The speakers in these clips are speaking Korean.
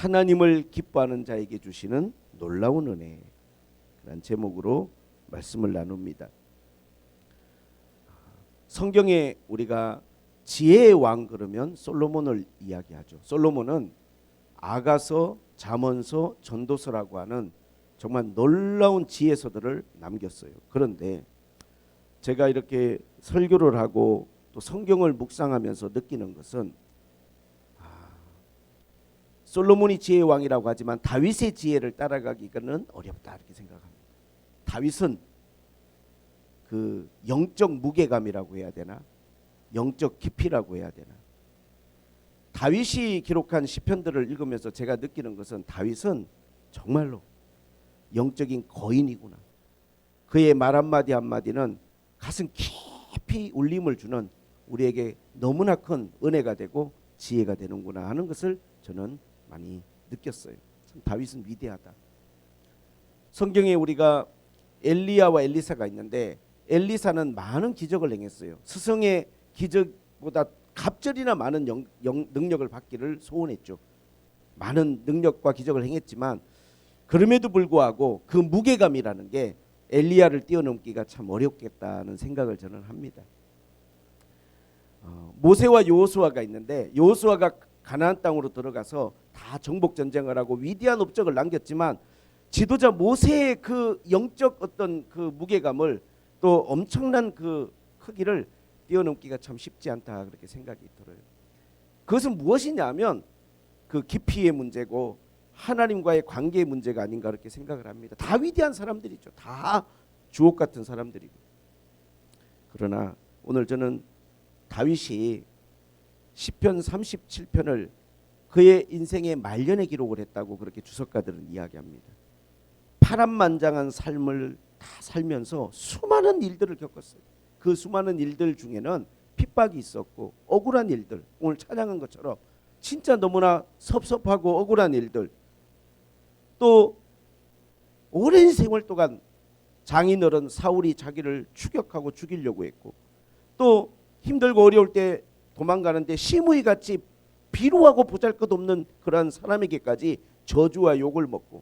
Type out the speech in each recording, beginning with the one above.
하나님을 기뻐하는 자에게 주시는 놀라운 은혜, 라는 제목으로 말씀을 나눕니다. 성경에 우리가 지혜의 왕 그러면 솔로몬을 이야기하죠. 솔로몬은 아가서, 잠언서, 전도서라고 하는 정말 놀라운 지혜서들을 남겼어요. 그런데 제가 이렇게 설교를 하고 또 성경을 묵상하면서 느끼는 것은 솔로몬이 지혜의 왕이라고 하지만 다윗의 지혜를 따라가기는 어렵다 이렇게 생각합니다. 다윗은 그 영적 무게감이라고 해야 되나, 영적 깊이라고 해야 되나, 다윗이 기록한 시편들을 읽으면서 제가 느끼는 것은 다윗은 정말로 영적인 거인이구나. 그의 말 한마디 한마디는 가슴 깊이 울림을 주는 우리에게 너무나 큰 은혜가 되고 지혜가 되는구나 하는 것을 저는 많이 느꼈어요. 참 다윗은 위대하다. 성경에 우리가 엘리야와 엘리사가 있는데 엘리사는 많은 기적을 행했어요. 스승의 기적보다 갑절이나 많은 능력을 받기를 소원했죠. 많은 능력과 기적을 행했지만 그럼에도 불구하고 그 무게감이라는 게 엘리야를 뛰어넘기가 참 어렵겠다는 생각을 저는 합니다. 모세와 여호수아가 있는데 여호수아가 가나안 땅으로 들어가서 다 정복 전쟁을 하고 위대한 업적을 남겼지만 지도자 모세의 그 영적 어떤 그 무게감을 또 엄청난 그 크기를 뛰어넘기가 참 쉽지 않다 그렇게 생각이 들어요. 그것은 무엇이냐면 그 깊이의 문제고 하나님과의 관계의 문제가 아닌가 그렇게 생각을 합니다. 다 위대한 사람들이죠. 다 주옥 같은 사람들이고. 그러나 오늘 저는 다윗이 시편 37편을 그의 인생의 말년에 기록을 했다고 그렇게 주석가들은 이야기합니다. 파란만장한 삶을 다 살면서 수많은 일들을 겪었어요. 그 수많은 일들 중에는 핍박이 있었고 억울한 일들, 오늘 찬양한 것처럼 진짜 너무나 섭섭하고 억울한 일들, 또 오랜 세월 동안 장인어른 사울이 자기를 추격하고 죽이려고 했고, 또 힘들고 어려울 때 도망가는데 시므이같이 비루하고 보잘것없는 그런 사람에게까지 저주와 욕을 먹고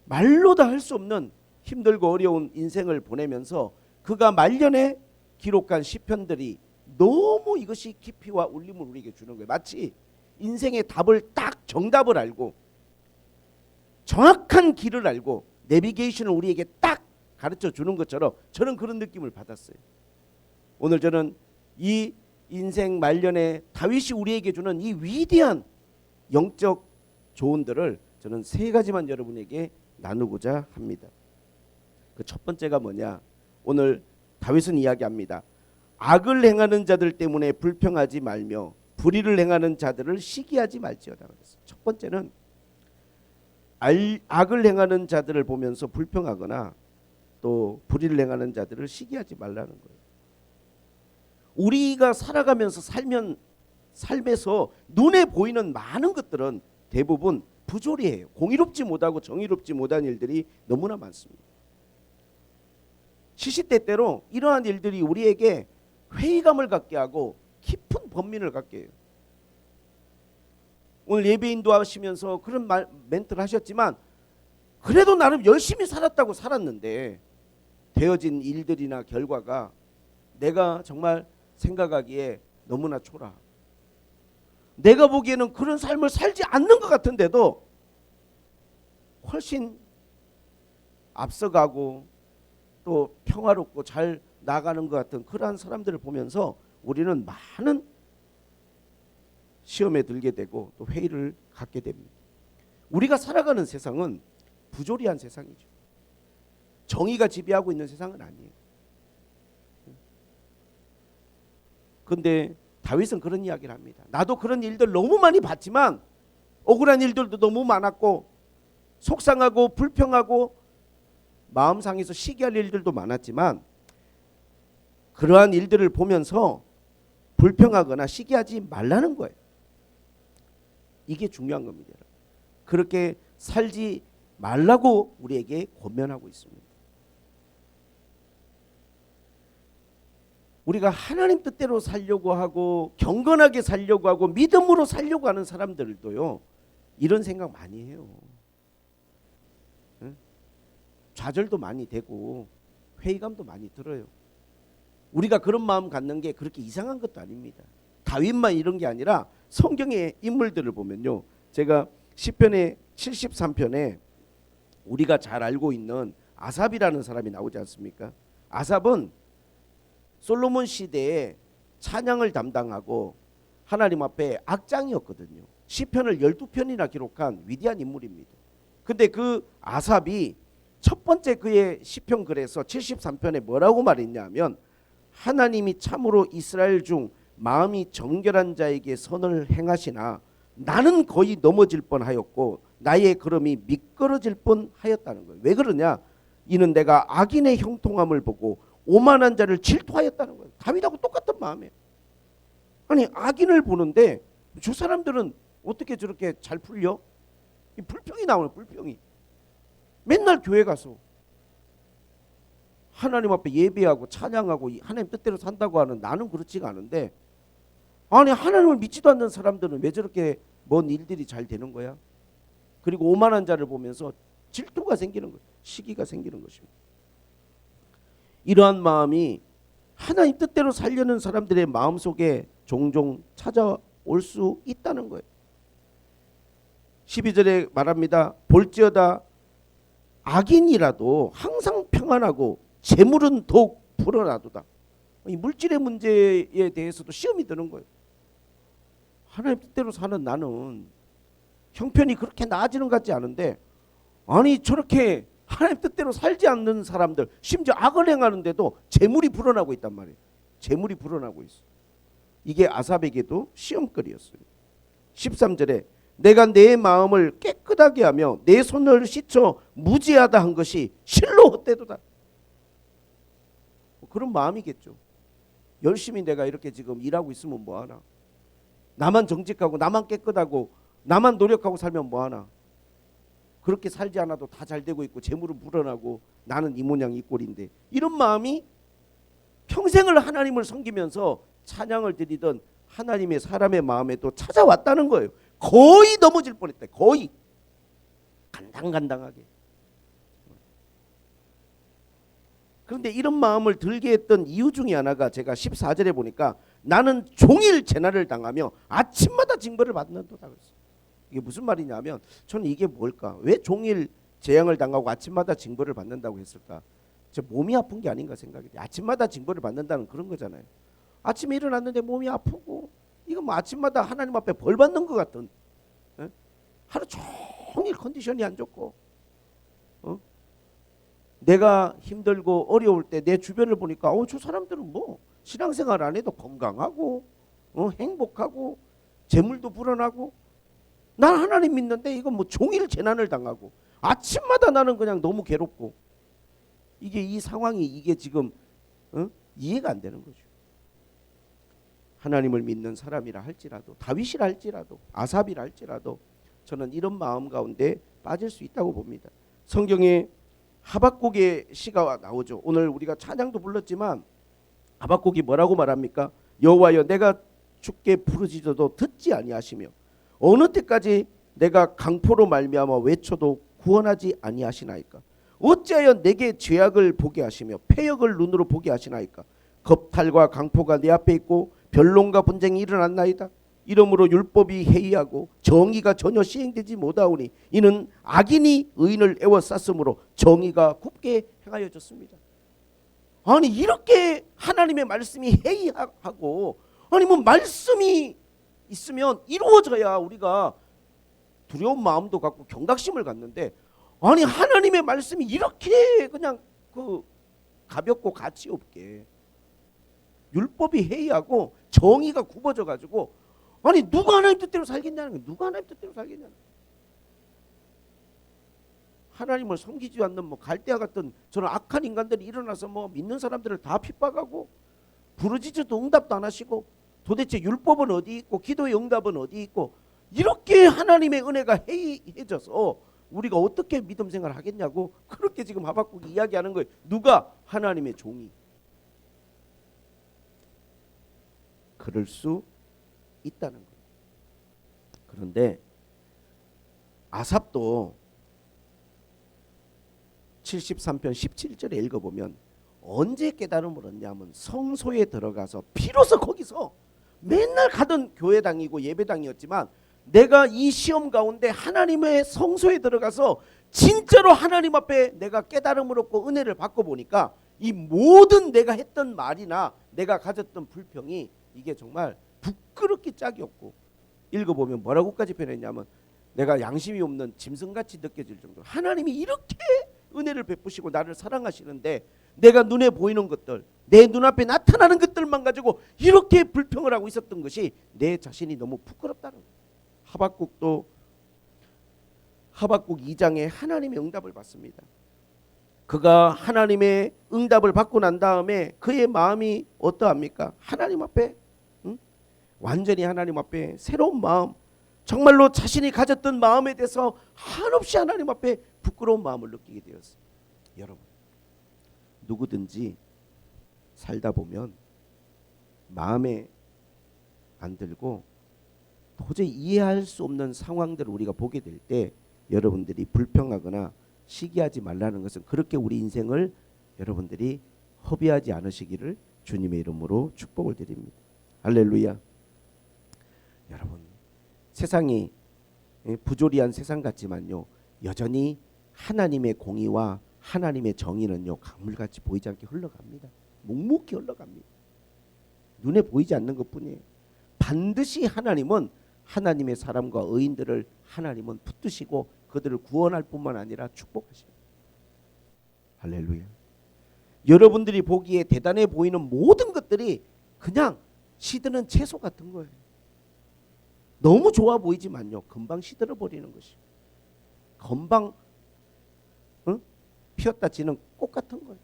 말로 다 할 수 없는 힘들고 어려운 인생을 보내면서 그가 말년에 기록한 시편들이 너무 이것이 깊이와 울림을 우리에게 주는 거예요. 마치 인생의 답을 딱 정답을 알고 정확한 길을 알고 내비게이션을 우리에게 딱 가르쳐 주는 것처럼 저는 그런 느낌을 받았어요. 오늘 저는 이 인생 말년에 다윗이 우리에게 주는 이 위대한 영적 조언들을 저는 세 가지만 여러분에게 나누고자 합니다. 그 첫 번째가 뭐냐? 오늘 다윗은 이야기합니다. 악을 행하는 자들 때문에 불평하지 말며 불의를 행하는 자들을 시기하지 말지어다. 첫 번째는 악을 행하는 자들을 보면서 불평하거나 또 불의를 행하는 자들을 시기하지 말라는 거예요. 우리가 살아가면서 삶에서 눈에 보이는 많은 것들은 대부분 부조리해요. 공의롭지 못하고 정의롭지 못한 일들이 너무나 많습니다. 시시때때로 이러한 일들이 우리에게 회의감을 갖게 하고 깊은 번민을 갖게 해요. 오늘 예배 인도하시면서 그런 멘트를 하셨지만 그래도 나름 열심히 살았다고 살았는데 되어진 일들이나 결과가 내가 정말 생각하기에 너무나 초라하고 내가 보기에는 그런 삶을 살지 않는 것 같은데도 훨씬 앞서가고 또 평화롭고 잘 나가는 것 같은 그러한 사람들을 보면서 우리는 많은 시험에 들게 되고 또 회의를 갖게 됩니다. 우리가 살아가는 세상은 부조리한 세상이죠. 정의가 지배하고 있는 세상은 아니에요. 그런데 다윗은 그런 이야기를 합니다. 나도 그런 일들 너무 많이 봤지만 억울한 일들도 너무 많았고 속상하고 불평하고 마음 상해서 시기할 일들도 많았지만 그러한 일들을 보면서 불평하거나 시기하지 말라는 거예요. 이게 중요한 겁니다. 그렇게 살지 말라고 우리에게 권면하고 있습니다. 우리가 하나님 뜻대로 살려고 하고 경건하게 살려고 하고 믿음으로 살려고 하는 사람들도요, 이런 생각 많이 해요. 응? 좌절도 많이 되고 회의감도 많이 들어요. 우리가 그런 마음 갖는 게 그렇게 이상한 것도 아닙니다. 다윗만 이런 게 아니라 성경의 인물들을 보면요. 제가 시편의 73편에 우리가 잘 알고 있는 아삽이라는 사람이 나오지 않습니까? 아삽은 솔로몬 시대에 찬양을 담당하고 하나님 앞에 악장이었거든요. 시편을 12편이나 기록한 위대한 인물입니다. 근데 그 아삽이 첫 번째 그의 시편 글에서 73편에 뭐라고 말했냐면 하나님이 참으로 이스라엘 중 마음이 정결한 자에게 선을 행하시나 나는 거의 넘어질 뻔하였고 나의 걸음이 미끄러질 뻔하였다는 거예요. 왜 그러냐? 이는 내가 악인의 형통함을 보고 오만한 자를 질투하였다는 거예요. 다윗하고 똑같은 마음이에요. 아니 악인을 보는데 저 사람들은 어떻게 저렇게 잘 풀려? 불평이 나오는 불평이. 맨날 교회 가서 하나님 앞에 예배하고 찬양하고 하나님 뜻대로 산다고 하는 나는 그렇지가 않은데 아니 하나님을 믿지도 않는 사람들은 왜 저렇게 뭔 일들이 잘 되는 거야? 그리고 오만한 자를 보면서 질투가 생기는 것, 시기가 생기는 것입니다. 이러한 마음이 하나님 뜻대로 살려는 사람들의 마음속에 종종 찾아올 수 있다는 거예요. 12절에 말합니다. 볼지어다 악인이라도 항상 평안하고 재물은 더욱 불어나도다. 이 물질의 문제에 대해서도 시험이 드는 거예요. 하나님 뜻대로 사는 나는 형편이 그렇게 나아지는 것 같지 않은데 아니 저렇게 하나님 뜻대로 살지 않는 사람들 심지어 악을 행하는데도 재물이 불어나고 있단 말이에요. 재물이 불어나고 있어. 이게 아삽에게도 시험거리였어요. 13절에 내가 내 마음을 깨끗하게 하며 내 손을 씻어 무지하다 한 것이 실로 헛되도다. 그런 마음이겠죠. 열심히 내가 이렇게 지금 일하고 있으면 뭐하나. 나만 정직하고 나만 깨끗하고 나만 노력하고 살면 뭐하나. 그렇게 살지 않아도 다 잘 되고 있고 재물은 불어나고 나는 이 모양 이 꼴인데 이런 마음이 평생을 하나님을 섬기면서 찬양을 드리던 하나님의 사람의 마음에 또 찾아왔다는 거예요. 거의 넘어질 뻔했다. 거의 간당간당하게. 그런데 이런 마음을 들게 했던 이유 중에 하나가 제가 14절에 보니까 나는 종일 재난을 당하며 아침마다 징벌을 받는도다 그랬어요. 이게 무슨 말이냐면 저는 이게 뭘까? 왜 종일 재앙을 당하고 아침마다 징벌을 받는다고 했을까? 제 몸이 아픈 게 아닌가 생각이 돼요. 아침마다 징벌을 받는다는 그런 거잖아요. 아침에 일어났는데 몸이 아프고 이거 뭐 아침마다 하나님 앞에 벌 받는 것 같은 하루 종일 컨디션이 안 좋고 내가 힘들고 어려울 때 내 주변을 보니까 저 사람들은 뭐 신앙생활 안 해도 건강하고 행복하고 재물도 불어나고 난 하나님 믿는데 이거 뭐 종일 재난을 당하고 아침마다 나는 그냥 너무 괴롭고 이게 이 상황이 이게 지금 이해가 안 되는 거죠. 하나님을 믿는 사람이라 할지라도 다윗이라 할지라도 아삽이라 할지라도 저는 이런 마음 가운데 빠질 수 있다고 봅니다. 성경에 하박국의 시가 나오죠. 오늘 우리가 찬양도 불렀지만 하박국이 뭐라고 말합니까? 여호와여 내가 주께 부르짖어도 듣지 아니하시며 어느 때까지 내가 강포로 말미암아 외쳐도 구원하지 아니하시나이까? 어찌하여 내게 죄악을 보게 하시며 패역을 눈으로 보게 하시나이까? 겁탈과 강포가 내 앞에 있고 변론과 분쟁이 일어났나이다. 이러므로 율법이 해이하고 정의가 전혀 시행되지 못하오니 이는 악인이 의인을 애워쌌으므로 정의가 굽게 행하여졌습니다. 아니 이렇게 하나님의 말씀이 해이하고 아니 뭐 말씀이 있으면 이루어져야 우리가 두려운 마음도 갖고 경각심을 갖는데 아니 하나님의 말씀이 이렇게 그냥 가볍고 가치 없게 율법이 해이하고 정의가 굽어져 가지고 아니 누가 하나님 뜻대로 살겠냐는 거예요. 누가 하나님 뜻대로 살겠냐는 거예요. 하나님을 섬기지 않는 뭐 갈대아 같은 저런 악한 인간들이 일어나서 뭐 믿는 사람들을 다 핍박하고 부르짖어도 응답도 안 하시고 도대체 율법은 어디 있고 기도의 응답은 어디 있고 이렇게 하나님의 은혜가 해이해져서 우리가 어떻게 믿음 생활을 하겠냐고 그렇게 지금 하박국이 이야기하는 거예요. 누가? 하나님의 종이. 그럴 수 있다는 거예요. 그런데 아삽도 73편 17절에 읽어보면 언제 깨달음을 얻냐면 성소에 들어가서 비로소 거기서 맨날 가던 교회당이고 예배당이었지만 내가 이 시험 가운데 하나님의 성소에 들어가서 진짜로 하나님 앞에 내가 깨달음을 얻고 은혜를 받고 보니까 이 모든 내가 했던 말이나 내가 가졌던 불평이 이게 정말 부끄럽기 짝이 없고, 읽어보면 뭐라고까지 표현했냐면 내가 양심이 없는 짐승같이 느껴질 정도로 하나님이 이렇게 은혜를 베푸시고 나를 사랑하시는데 내가 눈에 보이는 것들, 내 눈앞에 나타나는 것들만 가지고 이렇게 불평을 하고 있었던 것이 내 자신이 너무 부끄럽다는 거예요. 하박국 2장에 하나님의 응답을 받습니다. 그가 하나님의 응답을 받고 난 다음에 그의 마음이 어떠합니까? 하나님 앞에 완전히 하나님 앞에 새로운 마음, 정말로 자신이 가졌던 마음에 대해서 한없이 하나님 앞에 부끄러운 마음을 느끼게 되었어요. 여러분, 누구든지 살다 보면 마음에 안 들고 도저히 이해할 수 없는 상황들을 우리가 보게 될 때 여러분들이 불평하거나 시기하지 말라는 것은, 그렇게 우리 인생을 여러분들이 허비하지 않으시기를 주님의 이름으로 축복을 드립니다. 할렐루야. 여러분, 세상이 부조리한 세상 같지만요, 여전히 하나님의 공의와 하나님의 정의는요 강물같이 보이지 않게 흘러갑니다. 묵묵히 흘러갑니다. 눈에 보이지 않는 것뿐이에요. 반드시 하나님은 하나님의 사람과 의인들을 하나님은 붙드시고 그들을 구원할 뿐만 아니라 축복하셔요. 할렐루야. 여러분들이 보기에 대단해 보이는 모든 것들이 그냥 시드는 채소 같은 거예요. 너무 좋아 보이지만요 금방 시들어 버리는 것이, 금방 피었다 지는 꽃 같은 거예요.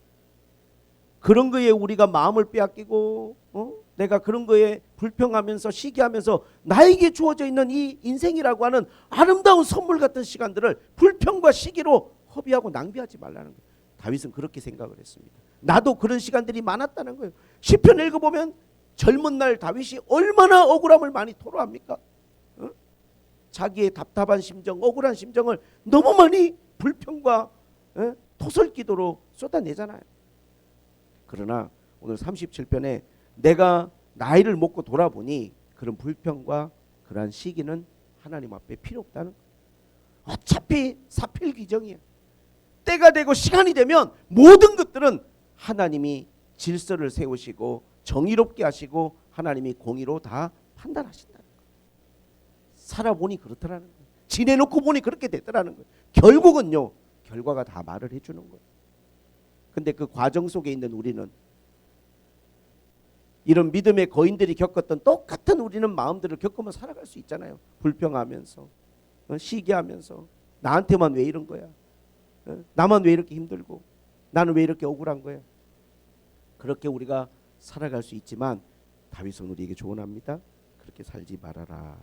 그런 거에 우리가 마음을 빼앗기고 내가 그런 거에 불평하면서 시기하면서 나에게 주어져 있는 이 인생이라고 하는 아름다운 선물 같은 시간들을 불평과 시기로 허비하고 낭비하지 말라는 거예요. 다윗은 그렇게 생각을 했습니다. 나도 그런 시간들이 많았다는 거예요. 시편 읽어보면 젊은 날 다윗이 얼마나 억울함을 많이 토로합니까? 자기의 답답한 심정, 억울한 심정을 너무 많이 불평과 토설기도로 쏟아내잖아요. 그러나 오늘 37편에 내가 나이를 먹고 돌아보니 그런 불평과 그러한 시기는 하나님 앞에 필요 없다는 거예요. 어차피 사필귀정이에요. 때가 되고 시간이 되면 모든 것들은 하나님이 질서를 세우시고 정의롭게 하시고 하나님이 공의로 다 판단하신다는 거예요. 살아보니 그렇더라는 거예요. 지내놓고 보니 그렇게 됐더라는 거예요. 결국은요, 결과가 다 말을 해주는 거예요. 근데 그 과정 속에 있는 우리는, 이런 믿음의 거인들이 겪었던 똑같은 우리는 마음들을 겪으면 살아갈 수 있잖아요. 불평하면서 시기하면서 나한테만 왜 이런 거야, 나만 왜 이렇게 힘들고 나는 왜 이렇게 억울한 거야. 그렇게 우리가 살아갈 수 있지만 다윗은 우리에게 조언합니다. 그렇게 살지 말아라.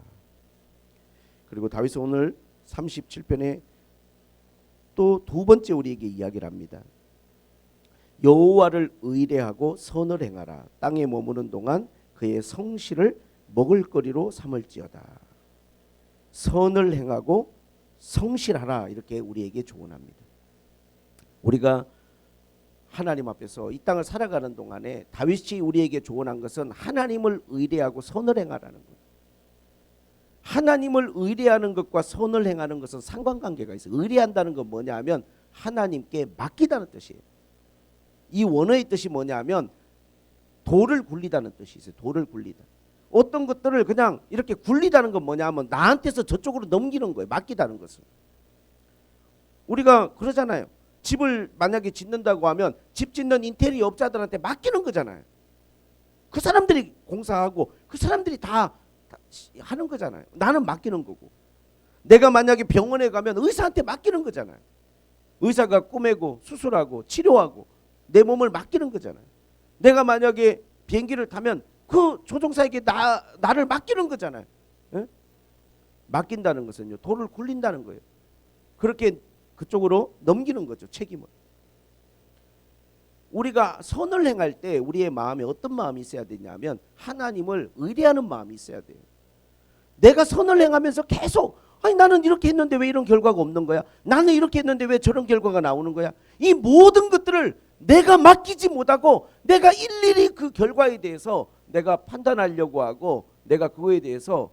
그리고 다윗은 오늘 37편에 또 두 번째 우리에게 이야기를 합니다. 여호와를 의뢰하고 선을 행하라. 땅에 머무는 동안 그의 성실을 먹을거리로 삼을지어다. 선을 행하고 성실하라, 이렇게 우리에게 조언합니다. 우리가 하나님 앞에서 이 땅을 살아가는 동안에 다윗이 우리에게 조언한 것은 하나님을 의뢰하고 선을 행하라는 거예요. 하나님을 의뢰하는 것과 선을 행하는 것은 상관관계가 있어요. 의뢰한다는 건 뭐냐 하면 하나님께 맡기다는 뜻이에요. 이 원어의 뜻이 뭐냐 하면 돌을 굴리다는 뜻이 있어요. 돌을 굴리다. 어떤 것들을 그냥 이렇게 굴리다는 건 뭐냐 하면 나한테서 저쪽으로 넘기는 거예요. 맡기다는 것은. 우리가 그러잖아요. 집을 만약에 짓는다고 하면 집 짓는 인테리어 업자들한테 맡기는 거잖아요. 그 사람들이 공사하고 그 사람들이 다 하는 거잖아요. 나는 맡기는 거고. 내가 만약에 병원에 가면 의사한테 맡기는 거잖아요. 의사가 꼬매고 수술하고 치료하고 내 몸을 맡기는 거잖아요. 내가 만약에 비행기를 타면 그 조종사에게 나를 맡기는 거잖아요. 에? 맡긴다는 것은요, 돌을 굴린다는 거예요. 그렇게 그쪽으로 넘기는 거죠, 책임을. 우리가 선을 행할 때 우리의 마음에 어떤 마음이 있어야 되냐면 하나님을 의뢰하는 마음이 있어야 돼요. 내가 선을 행하면서 계속 아니 나는 이렇게 했는데 왜 이런 결과가 없는 거야? 나는 이렇게 했는데 왜 저런 결과가 나오는 거야? 이 모든 것들을 내가 맡기지 못하고 내가 일일이 그 결과에 대해서 내가 판단하려고 하고 내가 그거에 대해서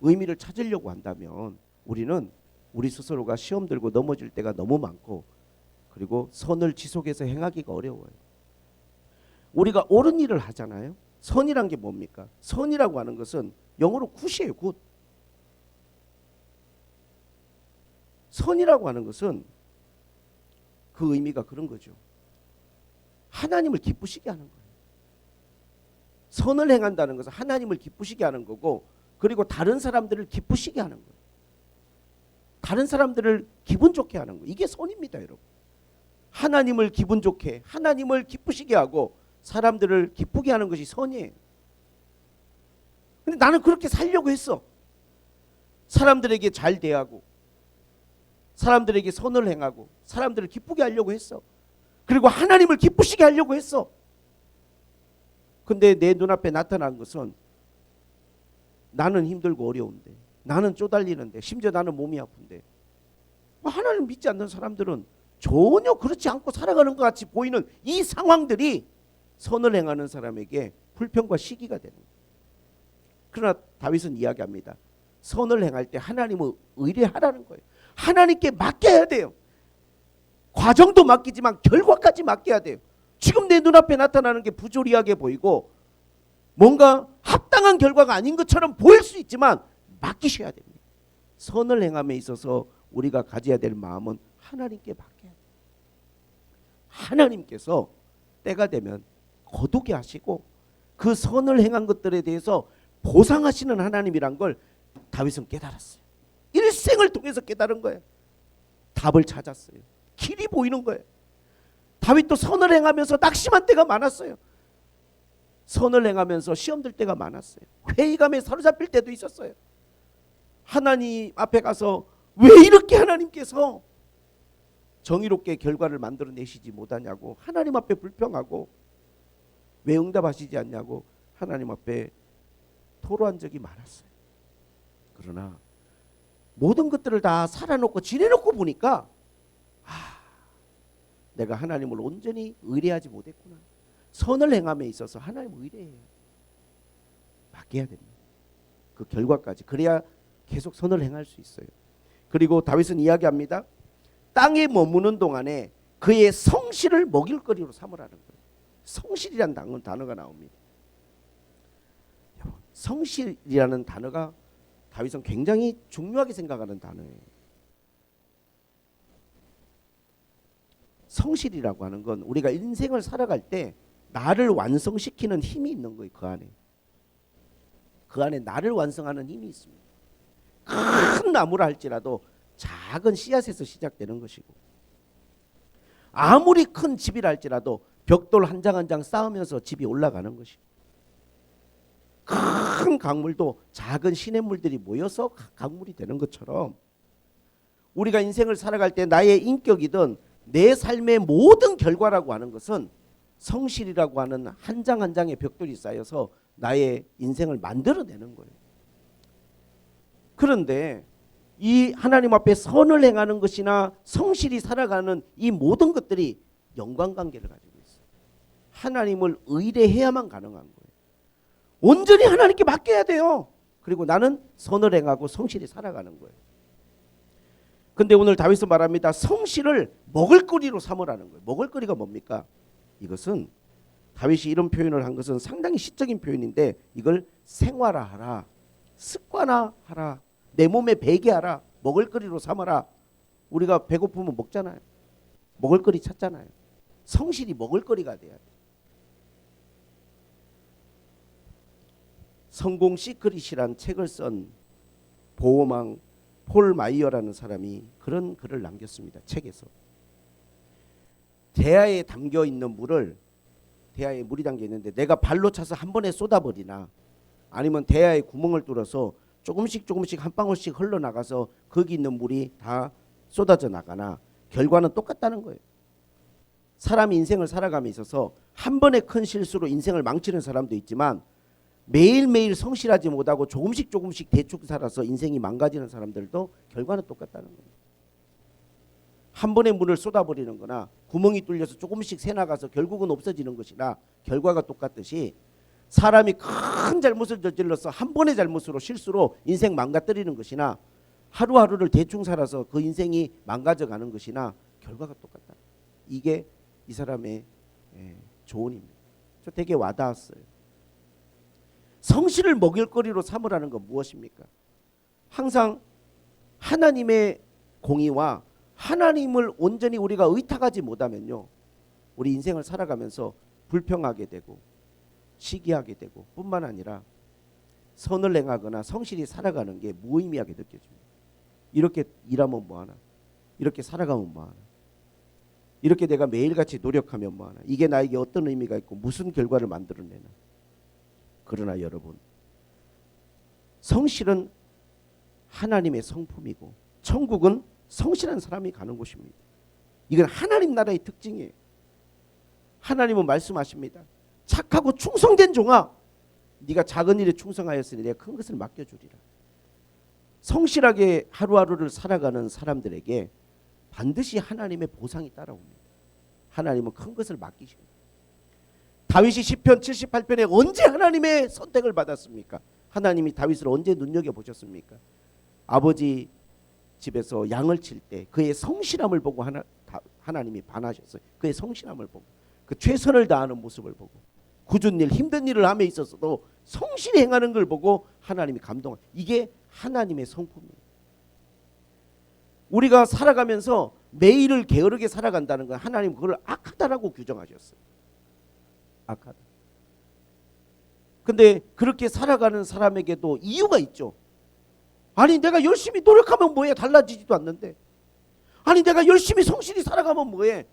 의미를 찾으려고 한다면 우리는 우리 스스로가 시험 들고 넘어질 때가 너무 많고 그리고 선을 지속해서 행하기가 어려워요. 우리가 옳은 일을 하잖아요. 선이란 게 뭡니까? 선이라고 하는 것은 영어로 굿이에요. 굿. 선이라고 하는 것은 그 의미가 그런 거죠. 하나님을 기쁘시게 하는 거예요. 선을 행한다는 것은 하나님을 기쁘시게 하는 거고 그리고 다른 사람들을 기쁘시게 하는 거예요. 다른 사람들을 기분 좋게 하는 거예요. 이게 선입니다, 여러분. 하나님을 기분 좋게, 하나님을 기쁘시게 하고 사람들을 기쁘게 하는 것이 선이에요. 근데 나는 그렇게 살려고 했어. 사람들에게 잘 대하고 사람들에게 선을 행하고 사람들을 기쁘게 하려고 했어. 그리고 하나님을 기쁘시게 하려고 했어. 근데 내 눈앞에 나타난 것은 나는 힘들고 어려운데 나는 쪼달리는데 심지어 나는 몸이 아픈데 하나님 믿지 않는 사람들은 전혀 그렇지 않고 살아가는 것 같이 보이는 이 상황들이 선을 행하는 사람에게 불평과 시기가 되는 거예요. 그러나 다윗은 이야기합니다. 선을 행할 때 하나님을 의뢰하라는 거예요. 하나님께 맡겨야 돼요. 과정도 맡기지만 결과까지 맡겨야 돼요. 지금 내 눈앞에 나타나는 게 부조리하게 보이고 뭔가 합당한 결과가 아닌 것처럼 보일 수 있지만 맡기셔야 됩니다. 선을 행함에 있어서 우리가 가져야 될 마음은 하나님께 맡겨야 돼요. 하나님께서 때가 되면 거두게 하시고 그 선을 행한 것들에 대해서 보상하시는 하나님이란 걸 다윗은 깨달았어요. 일생을 통해서 깨달은 거예요. 답을 찾았어요. 길이 보이는 거예요. 다윗도 선을 행하면서 낙심한 때가 많았어요. 선을 행하면서 시험 들 때가 많았어요. 회의감에 사로잡힐 때도 있었어요. 하나님 앞에 가서 왜 이렇게 하나님께서 정의롭게 결과를 만들어내시지 못하냐고 하나님 앞에 불평하고 왜 응답하시지 않냐고 하나님 앞에 토로한 적이 많았어요. 그러나 모든 것들을 다 살아놓고 지내놓고 보니까 내가 하나님을 온전히 의뢰하지 못했구나. 선을 행함에 있어서 하나님을 의뢰해요. 맡겨야 됩니다. 그 결과까지. 그래야 계속 선을 행할 수 있어요. 그리고 다윗은 이야기합니다. 땅에 머무는 동안에 그의 성실을 먹일거리로 삼으라는 거예요. 성실이란 단어가 나옵니다. 성실이라는 단어가 다윗은 굉장히 중요하게 생각하는 단어예요. 성실이라고 하는 건 우리가 인생을 살아갈 때 나를 완성시키는 힘이 있는 거예요. 그 안에. 그 안에 나를 완성하는 힘이 있습니다. 큰 나무라 할지라도 작은 씨앗에서 시작되는 것이고 아무리 큰 집이라 할지라도 벽돌 한 장 한 장 쌓으면서 집이 올라가는 것이고 큰 강물도 작은 시냇물들이 모여서 강물이 되는 것처럼 우리가 인생을 살아갈 때 나의 인격이든 내 삶의 모든 결과라고 하는 것은 성실이라고 하는 한 장 한 장의 벽돌이 쌓여서 나의 인생을 만들어내는 거예요. 그런데 이 하나님 앞에 선을 행하는 것이나 성실히 살아가는 이 모든 것들이 연관관계를 가지고 있어요. 하나님을 의뢰해야만 가능한 거예요. 온전히 하나님께 맡겨야 돼요. 그리고 나는 선을 행하고 성실히 살아가는 거예요. 근데 오늘 다윗은 말합니다. 성실을 먹을거리로 삼으라는 거예요. 먹을거리가 뭡니까? 이것은 다윗이 이런 표현을 한 것은 상당히 시적인 표현인데 이걸 생활화하라, 습관화하라, 내 몸에 배게 하라, 먹을거리로 삼아라. 우리가 배고프면 먹잖아요. 먹을거리 찾잖아요. 성실이 먹을거리가 돼야 돼요. 성공 시크릿이란 책을 쓴 보호망 폴 마이어라는 사람이 그런 글을 남겼습니다. 책에서. 대야에 담겨 있는 물을 대야에 물이 담겨 있는데 내가 발로 차서 한 번에 쏟아버리나 아니면 대야에 구멍을 뚫어서 조금씩 한 방울씩 흘러나가서 거기 있는 물이 다 쏟아져 나가나 결과는 똑같다는 거예요. 사람이 인생을 살아감에 있어서 한 번의 큰 실수로 인생을 망치는 사람도 있지만 매일매일 성실하지 못하고 조금씩 조금씩 대충 살아서 인생이 망가지는 사람들도 결과는 똑같다는 겁니다. 한 번에 물을 쏟아버리는 거나 구멍이 뚫려서 조금씩 새나가서 결국은 없어지는 것이나 결과가 똑같듯이 사람이 큰 잘못을 저질러서 한 번의 잘못으로 실수로 인생 망가뜨리는 것이나 하루하루를 대충 살아서 그 인생이 망가져가는 것이나 결과가 똑같다. 이게 이 사람의 조언입니다. 저 되게 와닿았어요. 성실을 먹일거리로 삼으라는 건 무엇입니까? 항상 하나님의 공의와 하나님을 온전히 우리가 의탁하지 못하면요, 우리 인생을 살아가면서 불평하게 되고 시기하게 되고 뿐만 아니라 선을 행하거나 성실히 살아가는 게 무의미하게 느껴집니다. 이렇게 일하면 뭐하나, 이렇게 살아가면 뭐하나, 이렇게 내가 매일같이 노력하면 뭐하나, 이게 나에게 어떤 의미가 있고 무슨 결과를 만들어내나. 그러나 여러분, 성실은 하나님의 성품이고 천국은 성실한 사람이 가는 곳입니다. 이건 하나님 나라의 특징이에요. 하나님은 말씀하십니다. 착하고 충성된 종아, 네가 작은 일에 충성하였으니 내가 큰 것을 맡겨주리라. 성실하게 하루하루를 살아가는 사람들에게 반드시 하나님의 보상이 따라옵니다. 하나님은 큰 것을 맡기십니다. 다윗이 시편 78편에 언제 하나님의 선택을 받았습니까? 하나님이 다윗을 언제 눈여겨보셨습니까? 아버지 집에서 양을 칠 때 그의 성실함을 보고 하나님이 반하셨어요. 그의 성실함을 보고, 그 최선을 다하는 모습을 보고, 굳은 일, 힘든 일을 함에 있어서도 성실히 행하는 걸 보고 하나님이 감동한, 이게 하나님의 성품이에요. 우리가 살아가면서 매일을 게으르게 살아간다는 건 하나님 그걸 악하다라고 규정하셨어요. 악하다. 근데 그렇게 살아가는 사람에게도 이유가 있죠. 아니 내가 열심히 노력하면 뭐해? 달라지지도 않는데. 아니 내가 열심히 성실히 살아가면 뭐해?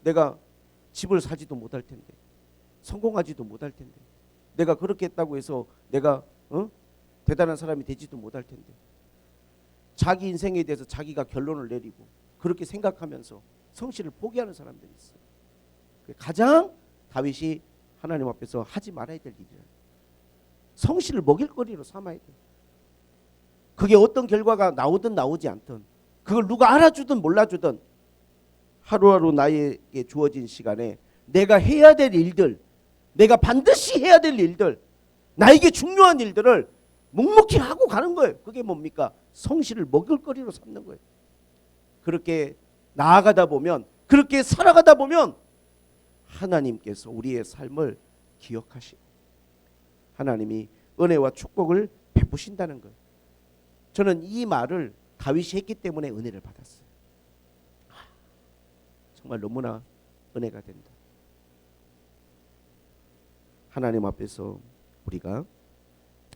내가 집을 사지도 못할 텐데, 성공하지도 못할 텐데, 내가 그렇게 했다고 해서 내가 대단한 사람이 되지도 못할 텐데. 자기 인생에 대해서 자기가 결론을 내리고 그렇게 생각하면서 성실을 포기하는 사람들이 있어요. 가장 다윗이 하나님 앞에서 하지 말아야 될 일이라. 성실을 먹일거리로 삼아야 돼. 그게 어떤 결과가 나오든 나오지 않든, 그걸 누가 알아주든 몰라주든, 하루하루 나에게 주어진 시간에 내가 해야 될 일들, 내가 반드시 해야 될 일들, 나에게 중요한 일들을 묵묵히 하고 가는 거예요. 그게 뭡니까? 성실을 먹일거리로 삼는 거예요. 그렇게 나아가다 보면, 그렇게 살아가다 보면 하나님께서 우리의 삶을 기억하시고 하나님이 은혜와 축복을 베푸신다는 거예요. 저는 이 말을 다윗이 했기 때문에 은혜를 받았어요. 정말 너무나 은혜가 된다. 하나님 앞에서 우리가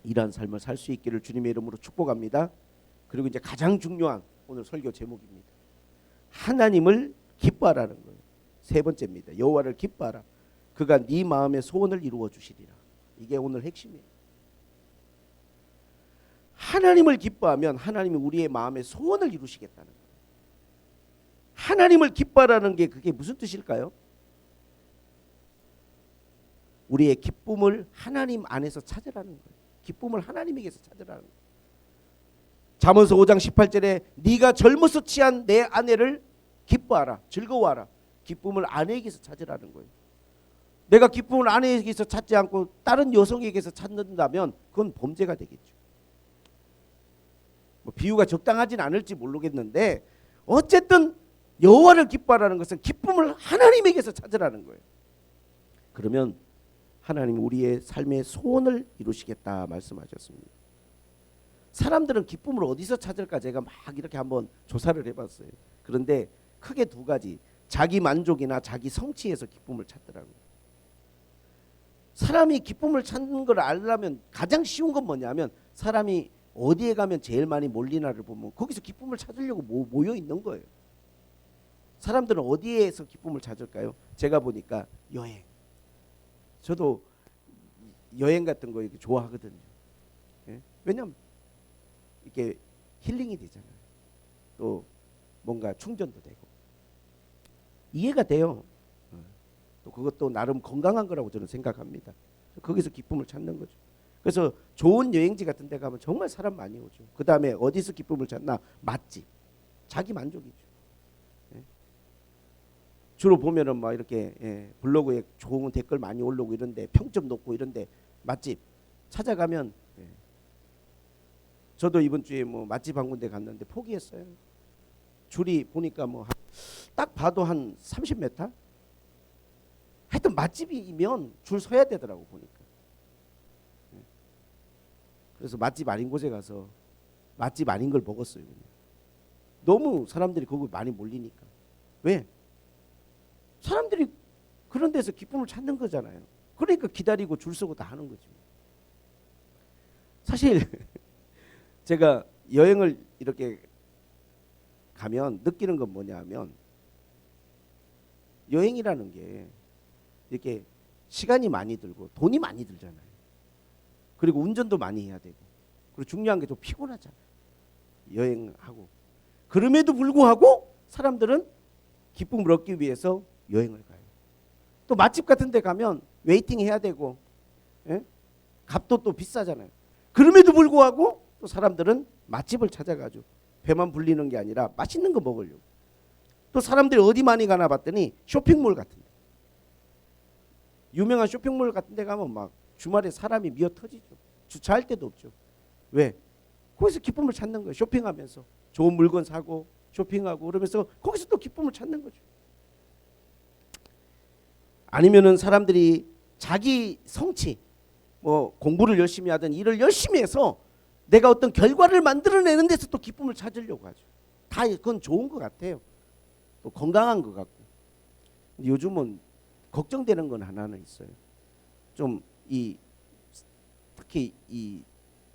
이러한 삶을 살 수 있기를 주님의 이름으로 축복합니다. 그리고 이제 가장 중요한 오늘 설교 제목입니다. 하나님을 기뻐하라는 거예요. 세 번째입니다. 여호와를 기뻐하라. 그가 네 마음의 소원을 이루어 주시리라. 이게 오늘 핵심이에요. 하나님을 기뻐하면 하나님이 우리의 마음의 소원을 이루시겠다는 거예요. 하나님을 기뻐하라는 게 그게 무슨 뜻일까요? 우리의 기쁨을 하나님 안에서 찾으라는 거예요. 기쁨을 하나님에게서 찾으라는 거예요. 잠언서 5장 18절에 네가 젊어서 취한 내 아내를 기뻐하라, 즐거워하라. 기쁨을 아내에게서 찾으라는 거예요. 내가 기쁨을 아내에게서 찾지 않고 다른 여성에게서 찾는다면 그건 범죄가 되겠죠. 뭐 비유가 적당하진 않을지 모르겠는데 어쨌든 여호와를 기뻐하라는 것은 기쁨을 하나님에게서 찾으라는 거예요. 그러면 하나님이 우리의 삶의 소원을 이루시겠다 말씀하셨습니다. 사람들은 기쁨을 어디서 찾을까 제가 막 이렇게 한번 조사를 해봤어요. 그런데 크게 두 가지, 자기 만족이나 자기 성취에서 기쁨을 찾더라고요. 사람이 기쁨을 찾는 걸 알려면 가장 쉬운 건 뭐냐면 사람이 어디에 가면 제일 많이 몰리나를 보면 거기서 기쁨을 찾으려고 모여 있는 거예요. 사람들은 어디에서 기쁨을 찾을까요? 제가 보니까 여행. 저도 여행 같은 거 이렇게 좋아하거든요. 예? 왜냐면 이렇게 힐링이 되잖아요. 또 뭔가 충전도 되고 이해가 돼요. 또 그것도 나름 건강한 거라고 저는 생각합니다. 거기서 기쁨을 찾는 거죠. 그래서 좋은 여행지 같은 데 가면 정말 사람 많이 오죠. 그 다음에 어디서 기쁨을 찾나? 맛집. 자기 만족이죠. 예. 주로 보면은 막 이렇게 블로그에 좋은 댓글 많이 올라오고 이런데 평점 높고 이런데 맛집 찾아가면 저도 이번 주에 뭐 맛집 한 군데 갔는데 포기했어요. 줄이 보니까 뭐 딱 봐도 한 30m? 하여튼 맛집이면 줄 서야 되더라고 보니까. 그래서 맛집 아닌 곳에 가서 맛집 아닌 걸 먹었어요. 그냥. 너무 사람들이 거기 많이 몰리니까. 왜? 사람들이 그런 데서 기쁨을 찾는 거잖아요. 그러니까 기다리고 줄 서고 다 하는 거죠. 사실 제가 여행을 이렇게 가면 느끼는 건 뭐냐 하면 여행이라는 게 이렇게 시간이 많이 들고 돈이 많이 들잖아요. 그리고 운전도 많이 해야 되고 그리고 중요한 게 또 피곤하잖아요. 여행하고. 그럼에도 불구하고 사람들은 기쁨을 얻기 위해서 여행을 가요. 또 맛집 같은 데 가면 웨이팅 해야 되고 값도 또 비싸잖아요. 그럼에도 불구하고 또 사람들은 맛집을 찾아가죠. 배만 불리는 게 아니라 맛있는 거 먹으려고. 또 사람들이 어디 많이 가나 봤더니 쇼핑몰 같은 데. 유명한 쇼핑몰 같은 데 가면 막 주말에 사람이 미어 터지죠. 주차할 데도 없죠. 왜? 거기서 기쁨을 찾는 거예요. 쇼핑하면서 좋은 물건 사고 쇼핑하고 그러면서 거기서 또 기쁨을 찾는 거죠. 아니면은 사람들이 자기 성취, 뭐 공부를 열심히 하든 일을 열심히 해서 내가 어떤 결과를 만들어내는 데서 또 기쁨을 찾으려고 하죠. 다 그건 좋은 것 같아요. 또 건강한 것 같고. 근데 요즘은 걱정되는 건 하나는 있어요. 좀 특히 이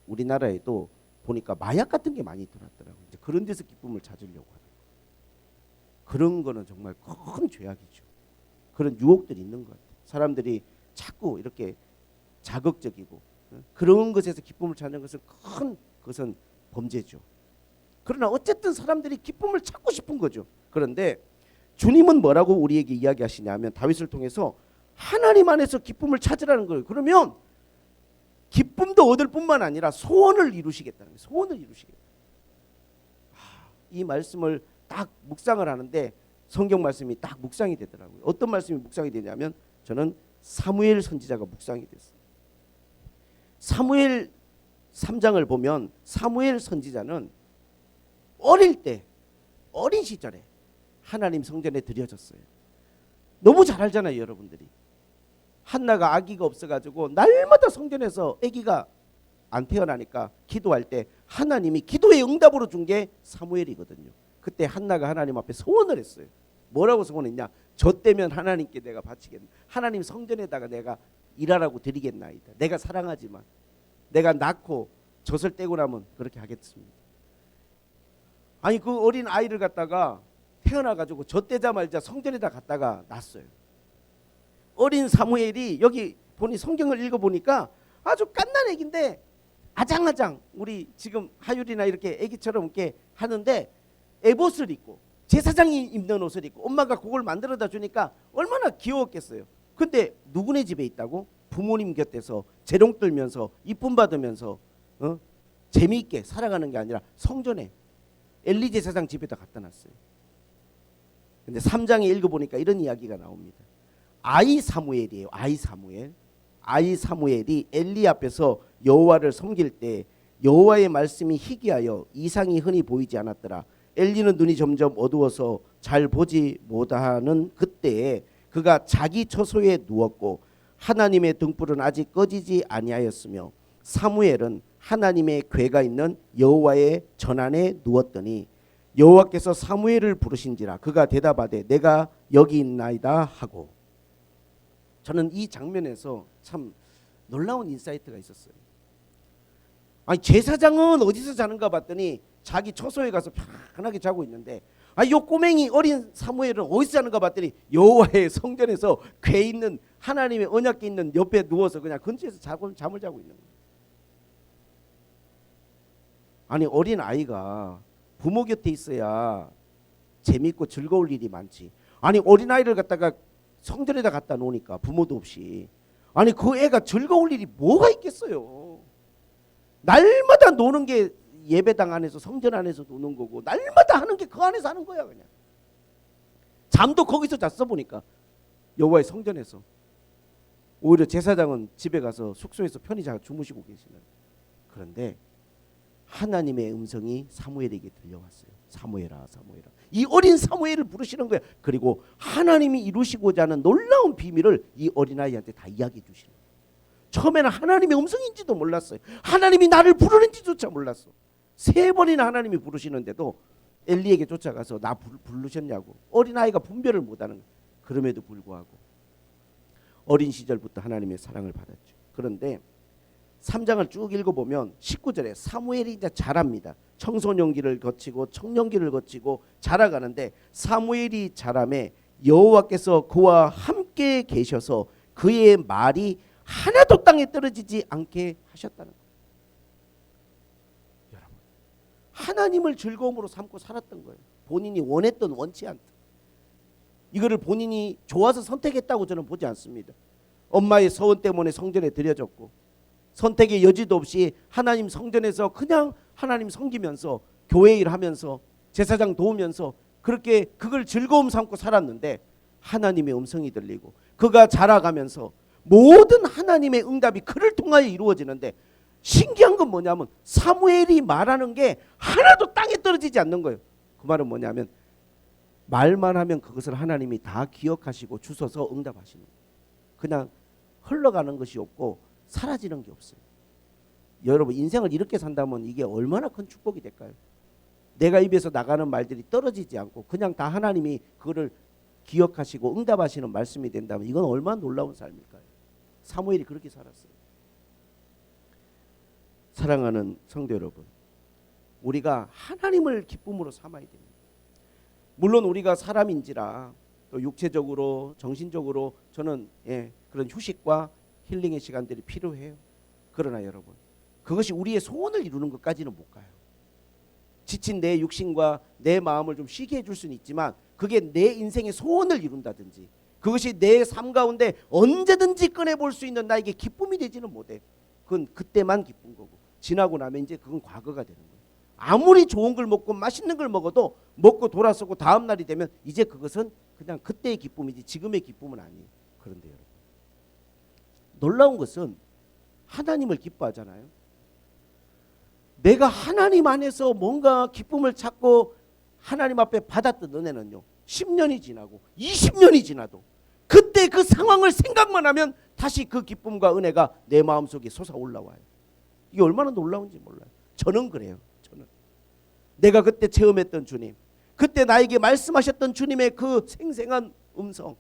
우리나라에도 보니까 마약 같은 게 많이 들어왔더라고요. 이제 그런 데서 기쁨을 찾으려고 하는 거. 그런 거는 정말 큰 죄악이죠. 그런 유혹들이 있는 것 같아요. 사람들이 자꾸 이렇게 자극적이고 그런 것에서 기쁨을 찾는 것은 그것은 범죄죠. 그러나 어쨌든 사람들이 기쁨을 찾고 싶은 거죠. 그런데 주님은 뭐라고 우리에게 이야기하시냐면 다윗을 통해서 하나님 안에서 기쁨을 찾으라는 거예요. 그러면 기쁨도 얻을 뿐만 아니라 소원을 이루시겠다는 거예요. 소원을 이루시겠다. 이 말씀을 딱 묵상을 하는데 성경 말씀이 딱 묵상이 되더라고요. 어떤 말씀이 묵상이 되냐면 저는 사무엘 선지자가 묵상이 됐어요. 사무엘 3장을 보면 사무엘 선지자는 어릴 때 어린 시절에 하나님 성전에 드려졌어요. 너무 잘 알잖아요, 여러분들이. 한나가 아기가 없어가지고 날마다 성전에서 아기가 안 태어나니까 기도할 때 하나님이 기도의 응답으로 준 게 사무엘이거든요. 그때 한나가 하나님 앞에 소원을 했어요. 뭐라고 소원했냐? 저 때면 하나님께 내가 바치겠나. 하나님 성전에다가 내가 일하라고 드리겠나이다. 내가 사랑하지만 내가 낳고 젖을 떼고 나면 그렇게 하겠습니다. 아니 그 어린 아이를 갖다가 태어나가지고 젖떼자마자 성전에다 갖다가 놨어요. 어린 사무엘이 여기 보니 성경을 읽어보니까 아주 갓난 애기인데 아장아장 우리 지금 하율이나 이렇게 애기처럼 이렇게 하는데 에봇을 입고 제사장이 입는 옷을 입고 엄마가 그걸 만들어다 주니까 얼마나 귀여웠겠어요. 근데 누구네 집에 있다고? 부모님 곁에서 재롱 떨면서 이쁨 받으면서 재미있게 살아가는 게 아니라 성전에 엘리 제사장 집에다 갖다 놨어요. 근데 3장에 읽어보니까 이런 이야기가 나옵니다. 아이 사무엘이에요. 아이 사무엘이 엘리 앞에서 여호와를 섬길 때 여호와의 말씀이 희귀하여 이상이 흔히 보이지 않았더라. 엘리는 눈이 점점 어두워서 잘 보지 못하는 그때에 그가 자기 처소에 누웠고 하나님의 등불은 아직 꺼지지 아니하였으며 사무엘은 하나님의 궤가 있는 여호와의 전안에 누웠더니 여호와께서 사무엘을 부르신지라 그가 대답하되 내가 여기 있나이다 하고. 저는 이 장면에서 참 놀라운 인사이트가 있었어요. 아니 제사장은 어디서 자는가 봤더니 자기 처소에 가서 편하게 자고 있는데 요 꼬맹이 어린 사무엘은 어디서 자는가 봤더니 여호와의 성전에서 궤 있는 하나님의 언약궤 있는 옆에 누워서 그냥 근처에서 잠을 자고 있는 거예요. 아니 어린 아이가 부모 곁에 있어야 재밌고 즐거울 일이 많지. 아니 어린 아이를 갖다가 성전에다 갖다 놓으니까 부모도 없이 아니 그 애가 즐거울 일이 뭐가 있겠어요. 날마다 노는 게 예배당 안에서 성전 안에서 노는 거고 날마다 하는 게 그 안에서 하는 거야. 그냥 잠도 거기서 잤어 보니까 여호와의 성전에서. 오히려 제사장은 집에 가서 숙소에서 편히 잘 주무시고 계시는. 그런데 하나님의 음성이 사무엘에게 들려왔어요. 사무엘아 사무엘아. 이 어린 사무엘을 부르시는 거야. 그리고 하나님이 이루시고자 하는 놀라운 비밀을 이 어린아이한테 다 이야기해 주시는 거예요. 처음에는 하나님의 음성인지도 몰랐어요. 하나님이 나를 부르는지조차 몰랐어. 3번이나 하나님이 부르시는데도 엘리에게 쫓아가서 나 부르셨냐고. 어린아이가 분별을 못하는 거예요. 그럼에도 불구하고 어린 시절부터 하나님의 사랑을 받았죠. 그런데 3장을 쭉 읽어보면 19절에 사무엘이 이제 자랍니다. 청소년기를 거치고 청년기를 거치고 자라가는데 사무엘이 자라매 여호와께서 그와 함께 계셔서 그의 말이 하나도 땅에 떨어지지 않게 하셨다는 거예요. 여러분, 하나님을 즐거움으로 삼고 살았던 거예요. 본인이 원했던 원치 않던. 이거를 본인이 좋아서 선택했다고 저는 보지 않습니다. 엄마의 서원 때문에 성전에 들여졌고 선택의 여지도 없이 하나님 성전에서 그냥 하나님 섬기면서 교회 일하면서 제사장 도우면서 그렇게 그걸 즐거움 삼고 살았는데 하나님의 음성이 들리고 그가 자라가면서 모든 하나님의 응답이 그를 통하여 이루어지는데 신기한 건 뭐냐면 사무엘이 말하는 게 하나도 땅에 떨어지지 않는 거예요. 그 말은 뭐냐면 말만 하면 그것을 하나님이 다 기억하시고 주셔서 응답하시는 거예요. 그냥 흘러가는 것이 없고 사라지는 게 없어요. 여러분 인생을 이렇게 산다면 이게 얼마나 큰 축복이 될까요? 내가 입에서 나가는 말들이 떨어지지 않고 그냥 다 하나님이 그거를 기억하시고 응답하시는 말씀이 된다면 이건 얼마나 놀라운 삶일까요? 사무엘이 그렇게 살았어요. 사랑하는 성도 여러분, 우리가 하나님을 기쁨으로 삼아야 됩니다. 물론 우리가 사람인지라 또 육체적으로 정신적으로 저는 그런 휴식과 힐링의 시간들이 필요해요. 그러나 여러분 그것이 우리의 소원을 이루는 것까지는 못 가요. 지친 내 육신과 내 마음을 좀 쉬게 해줄 수는 있지만 그게 내 인생의 소원을 이룬다든지 그것이 내 삶 가운데 언제든지 꺼내볼 수 있는 나에게 기쁨이 되지는 못해. 그건 그때만 기쁜 거고 지나고 나면 이제 그건 과거가 되는 거예요. 아무리 좋은 걸 먹고 맛있는 걸 먹어도 먹고 돌아서고 다음 날이 되면 이제 그것은 그냥 그때의 기쁨이지 지금의 기쁨은 아니에요. 그런데 여러분 놀라운 것은 하나님을 기뻐하잖아요. 내가 하나님 안에서 뭔가 기쁨을 찾고 하나님 앞에 받았던 은혜는요 10년이 지나고 20년이 지나도 그때 그 상황을 생각만 하면 다시 그 기쁨과 은혜가 내 마음속에 솟아올라와요. 이게 얼마나 놀라운지 몰라요. 저는 그래요. 저는 내가 그때 체험했던 주님, 그때 나에게 말씀하셨던 주님의 그 생생한 음성,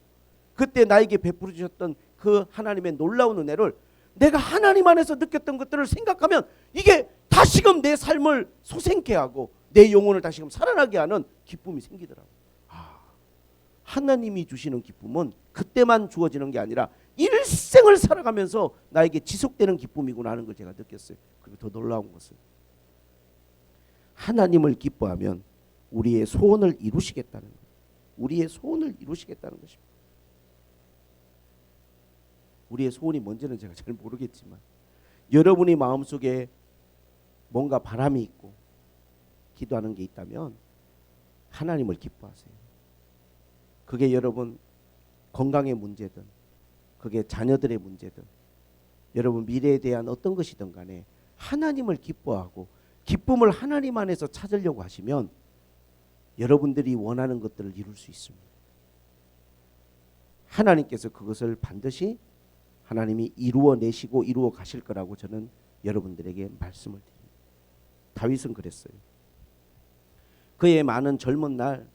그때 나에게 베풀어 주셨던 그 하나님의 놀라운 은혜를 내가 하나님 안에서 느꼈던 것들을 생각하면 이게 다시금 내 삶을 소생케 하고 내 영혼을 다시금 살아나게 하는 기쁨이 생기더라고요. 하나님이 주시는 기쁨은 그때만 주어지는 게 아니라 일생을 살아가면서 나에게 지속되는 기쁨이구나 하는 걸 제가 느꼈어요. 그리고 더 놀라운 것은 하나님을 기뻐하면 우리의 소원을 이루시겠다는 거예요. 우리의 소원을 이루시겠다는 것입니다. 우리의 소원이 뭔지는 제가 잘 모르겠지만 여러분이 마음속에 뭔가 바람이 있고 기도하는 게 있다면 하나님을 기뻐하세요. 그게 여러분 건강의 문제든 그게 자녀들의 문제든 여러분 미래에 대한 어떤 것이든 간에 하나님을 기뻐하고 기쁨을 하나님 안에서 찾으려고 하시면 여러분들이 원하는 것들을 이룰 수 있습니다. 하나님께서 그것을 반드시 하나님이 이루어내시고 이루어 가실 거라고 저는 여러분들에게 말씀을 드립니다. 다윗은 그랬어요. 그의 많은 젊은 날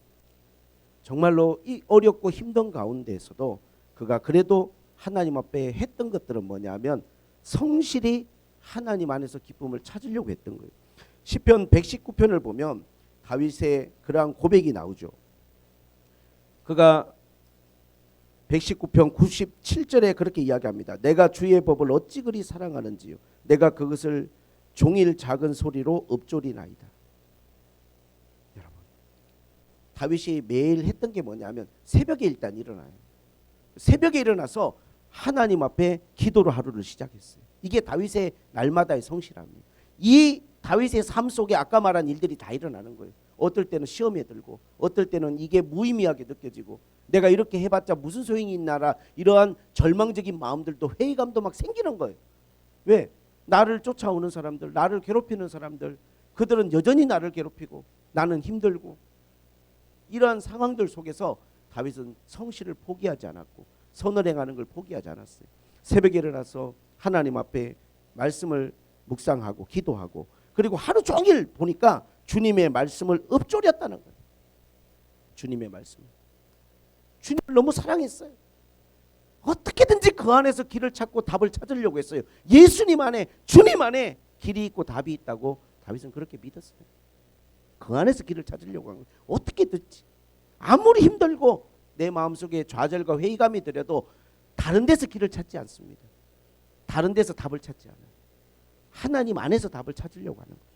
정말로 이 어렵고 힘든 가운데에서도 그가 그래도 하나님 앞에 했던 것들은 뭐냐면 성실히 하나님 안에서 기쁨을 찾으려고 했던 거예요. 시편 119편을 보면 다윗의 그러한 고백이 나오죠. 그가 119편 97절에 그렇게 이야기합니다. 내가 주의 법을 어찌 그리 사랑하는지요. 내가 그것을 종일 작은 소리로 읊조리나이다. 여러분, 다윗이 매일 했던 게 뭐냐면 새벽에 일단 일어나요. 새벽에 일어나서 하나님 앞에 기도로 하루를 시작했어요. 이게 다윗의 날마다의 성실함이에요. 이 다윗의 삶 속에 아까 말한 일들이 다 일어나는 거예요. 어떨 때는 시험에 들고, 어떨 때는 이게 무의미하게 느껴지고, 내가 이렇게 해봤자 무슨 소용이 있나라, 이러한 절망적인 마음들도, 회의감도 막 생기는 거예요. 왜? 나를 쫓아오는 사람들, 나를 괴롭히는 사람들, 그들은 여전히 나를 괴롭히고 나는 힘들고, 이러한 상황들 속에서 다윗은 성실을 포기하지 않았고 선을 행하는 걸 포기하지 않았어요. 새벽에 일어나서 하나님 앞에 말씀을 묵상하고 기도하고, 그리고 하루 종일 보니까 주님의 말씀을 읊조렸다는 거예요. 주님의 말씀. 주님을 너무 사랑했어요. 어떻게든지 그 안에서 길을 찾고 답을 찾으려고 했어요. 예수님 안에, 주님 안에 길이 있고 답이 있다고 다윗은 그렇게 믿었어요. 그 안에서 길을 찾으려고 한 거예요. 어떻게 듣지? 아무리 힘들고 내 마음속에 좌절과 회의감이 들어도 다른 데서 길을 찾지 않습니다. 다른 데서 답을 찾지 않아요. 하나님 안에서 답을 찾으려고 하는 거죠.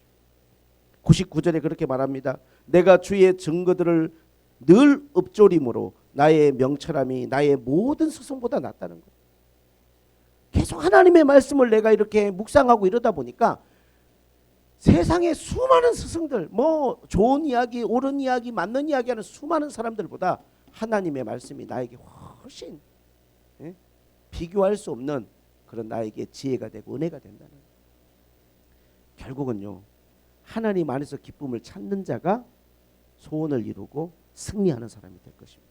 99절에 그렇게 말합니다. 내가 주의 증거들을 늘 읊조림으로 나의 명철함이 나의 모든 스승보다 낫다는 거예요. 계속 하나님의 말씀을 내가 이렇게 묵상하고 이러다 보니까 세상에 수많은 스승들, 뭐 좋은 이야기, 옳은 이야기, 맞는 이야기하는 수많은 사람들보다 하나님의 말씀이 나에게 훨씬 비교할 수 없는 그런 나에게 지혜가 되고 은혜가 된다는 거예요. 결국은요, 하나님 안에서 기쁨을 찾는 자가 소원을 이루고 승리하는 사람이 될 것입니다.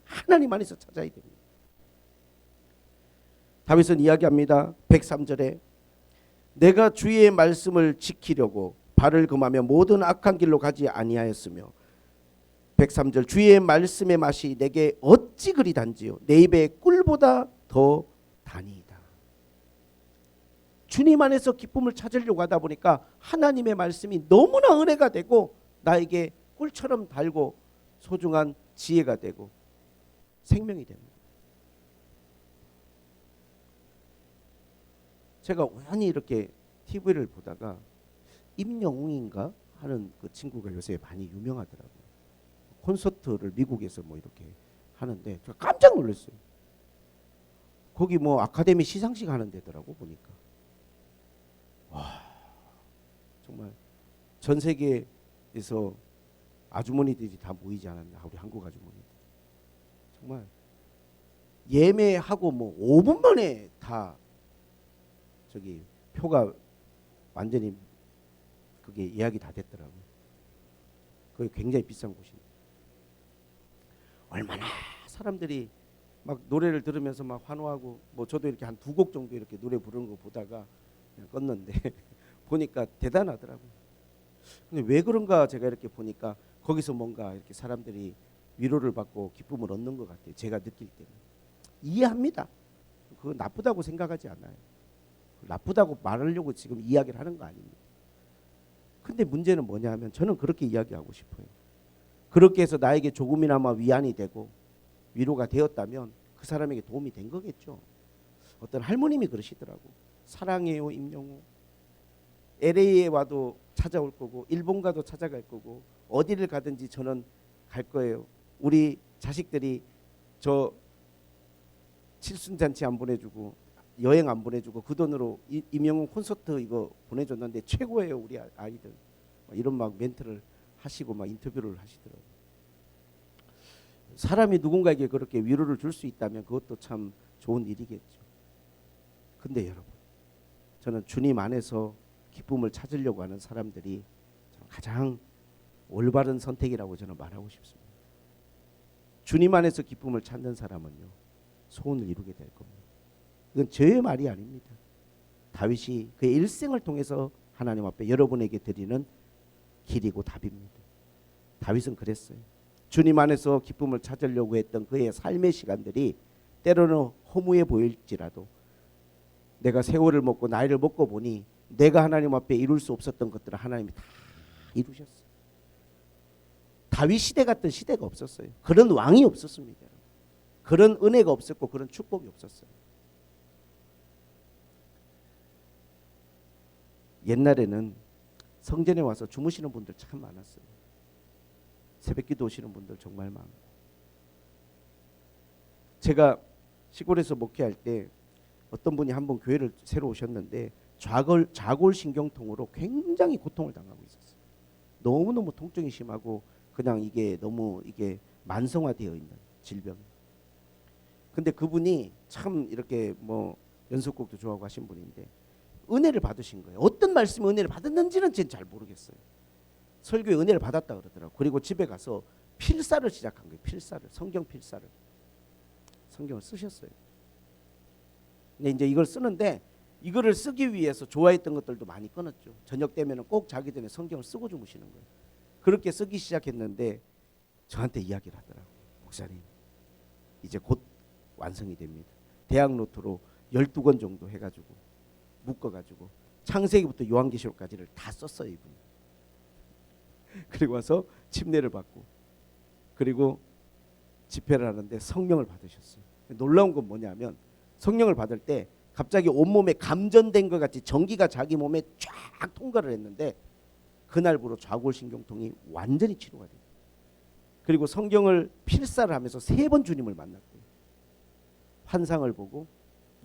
하나님 안에서 찾아야 됩니다. 다윗은 이야기합니다. 103절에 내가 주의 말씀을 지키려고 발을 금하며 모든 악한 길로 가지 아니하였으며, 103절 주의 말씀의 맛이 내게 어찌 그리 단지요 내 입에 꿀보다 더 다니이다. 주님 안에서 기쁨을 찾으려고 하다 보니까 하나님의 말씀이 너무나 은혜가 되고 나에게 꿀처럼 달고 소중한 지혜가 되고 생명이 됩니다. 제가 우연히 이렇게 TV를 보다가 임영웅인가 하는 그 친구가 요새 많이 유명하더라고요. 콘서트를 미국에서 뭐 이렇게 하는데 제가 깜짝 놀랐어요. 거기 뭐 아카데미 시상식 하는 데더라고 보니까. 와, 정말 전 세계에서 아주머니들이 다 모이지 않았나, 우리 한국 아주머니들. 정말 예매하고 뭐 5분 만에 다 저기 표가 완전히 그게 예약이 다 됐더라고요. 그게 굉장히 비싼 곳인데 얼마나 사람들이 막 노래를 들으면서 막 환호하고, 뭐 저도 이렇게 한 2곡 정도 이렇게 노래 부르는 거 보다가 그냥 껐는데 보니까 대단하더라고요. 근데 왜 그런가 제가 이렇게 보니까 거기서 뭔가 이렇게 사람들이 위로를 받고 기쁨을 얻는 것 같아요. 제가 느낄 때는. 이해합니다. 그거 나쁘다고 생각하지 않아요. 나쁘다고 말하려고 지금 이야기를 하는 거 아닙니다. 근데 문제는 뭐냐 하면 저는 그렇게 이야기하고 싶어요. 그렇게 해서 나에게 조금이나마 위안이 되고 위로가 되었다면 그 사람에게 도움이 된 거겠죠. 어떤 할머님이 그러시더라고. 사랑해요 임영웅. LA에 와도 찾아올 거고 일본 가도 찾아갈 거고 어디를 가든지 저는 갈 거예요. 우리 자식들이 저 칠순잔치 안 보내주고 여행 안 보내주고 그 돈으로 임영웅 콘서트 이거 보내줬는데 최고예요 우리 아이들. 이런 막 멘트를 하시고 막 인터뷰를 하시더라고요. 사람이 누군가에게 그렇게 위로를 줄 수 있다면 그것도 참 좋은 일이겠죠. 근데 여러분, 저는 주님 안에서 기쁨을 찾으려고 하는 사람들이 가장 올바른 선택이라고 저는 말하고 싶습니다. 주님 안에서 기쁨을 찾는 사람은요, 소원을 이루게 될 겁니다. 이건 저의 말이 아닙니다. 다윗이 그의 일생을 통해서 하나님 앞에 여러분에게 드리는 길이고 답입니다. 다윗은 그랬어요. 주님 안에서 기쁨을 찾으려고 했던 그의 삶의 시간들이 때로는 허무해 보일지라도 내가 세월을 먹고 나이를 먹고 보니 내가 하나님 앞에 이룰 수 없었던 것들을 하나님이 다 이루셨어요. 다윗 시대 같은 시대가 없었어요. 그런 왕이 없었습니다. 그런 은혜가 없었고 그런 축복이 없었어요. 옛날에는 성전에 와서 주무시는 분들 참 많았어요. 새벽기도 오시는 분들 정말 많고. 제가 시골에서 목회할 때 어떤 분이 한 번 교회를 새로 오셨는데 좌골신경통으로 굉장히 고통을 당하고 있었어요. 너무너무 통증이 심하고 그냥 이게 너무 이게 만성화되어 있는 질병. 근데 그분이 참 이렇게 뭐 연속곡도 좋아하고 하신 분인데 은혜를 받으신 거예요. 어떤 말씀에 은혜를 받았는지는 저는 잘 모르겠어요. 설교에 은혜를 받았다 그러더라고요. 그리고 집에 가서 필사를 시작한 거예요. 필사를. 성경 필사를. 성경을 쓰셨어요. 근데 이제 이걸 쓰는데 이거를 쓰기 위해서 좋아했던 것들도 많이 끊었죠. 저녁 되면 꼭 자기 전에 성경을 쓰고 주무시는 거예요. 그렇게 쓰기 시작했는데 저한테 이야기를 하더라고요. 목사님, 이제 곧 완성이 됩니다. 대학 노트로 12권 정도 해가지고 묶어가지고 창세기부터 요한계시록까지를 다 썼어요. 이분이. 그리고 와서 침례를 받고 그리고 집회를 하는데 성령을 받으셨어요. 놀라운 건 뭐냐면 성령을 받을 때 갑자기 온몸에 감전된 것 같이 전기가 자기 몸에 쫙 통과를 했는데 그날부로 좌골신경통이 완전히 치료가 돼요. 그리고 성경을 필사를 하면서 3번 주님을 만났대요. 환상을 보고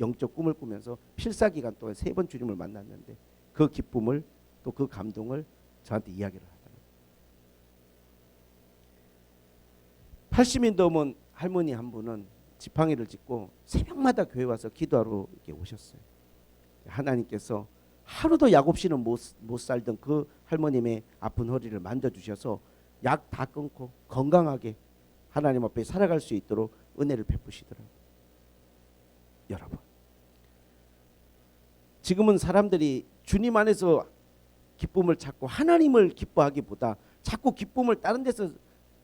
영적 꿈을 꾸면서 필사 기간 동안 3번 주님을 만났는데 그 기쁨을 또 그 감동을 저한테 이야기를 하더라고요. 80인 넘은 할머니 한 분은 지팡이를 짚고 새벽마다 교회 와서 기도하러 이렇게 오셨어요. 하나님께서 하루도 약 없이는 못 살던 그 할머님의 아픈 허리를 만져주셔서 약 다 끊고 건강하게 하나님 앞에 살아갈 수 있도록 은혜를 베푸시더라고요. 여러분, 지금은 사람들이 주님 안에서 기쁨을 찾고 하나님을 기뻐하기보다 자꾸 기쁨을 다른 데서